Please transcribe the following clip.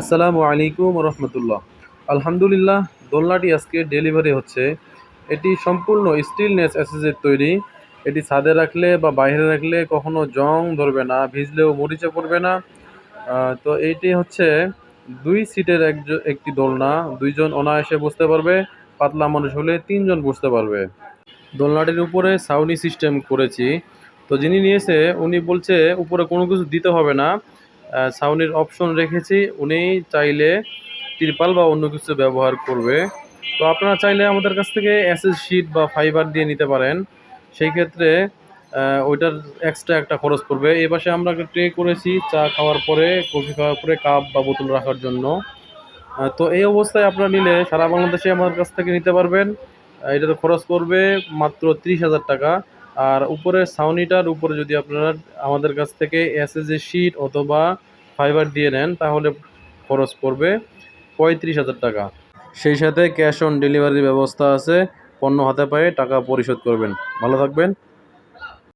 আসসালামু আলাইকুম রহমতুল্লাহ। আলহামদুলিল্লাহ, দোলনাটি আজকে ডেলিভারি হচ্ছে। এটি সম্পূর্ণ স্টিলনেস অ্যাসেসের তৈরি। এটি ছাদে রাখলে বা বাইরে রাখলে কখনো জং ধরবে না, ভিজলেও মরিচা পড়বে না। তো এইটি হচ্ছে 2 সিটের একটি দোলনা। 2 জন অনায়াসে বসতে পারবে, পাতলা মানুষ হলে 3 জন বসতে পারবে। দোলনাটির উপরে ছাউনি সিস্টেম করেছি। তো যিনি নিয়েছে উনি বলছে উপরে কোনো কিছু দিতে হবে না, ছাউনির অপশন রেখেছি, উনি চাইলে তিরপাল বা অন্য কিছু ব্যবহার করবে। তো আপনারা চাইলে আমাদের কাছ থেকে অ্যাসেস শিট বা ফাইবার দিয়ে নিতে পারেন। সেই ক্ষেত্রে ওইটার এক্সট্রা একটা খরচ পড়বে। এই পাশে আমরা একটা ট্রে করেছি চা খাওয়ার পরে, কফি খাওয়ার পরে কাপ বা বোতল রাখার জন্য। তো এই অবস্থায় আপনারা নিলে সারা বাংলাদেশে আমার কাছ থেকে নিতে পারবেন। এটাতে খরচ পড়বে মাত্র 30,000 টাকা। আর উপরের ছাউনিটার উপরে যদি আপনারা আমাদের কাছ থেকে এসএসজি শিট অথবা ফাইবার দিয়ে নেন তাহলে খরচ পড়বে 35,000 টাকা। সেই সাথে ক্যাশ অন ডেলিভারির ব্যবস্থা আছে, পণ্য হাতে পায়ে টাকা পরিশোধ করবেন। ভালো থাকবেন।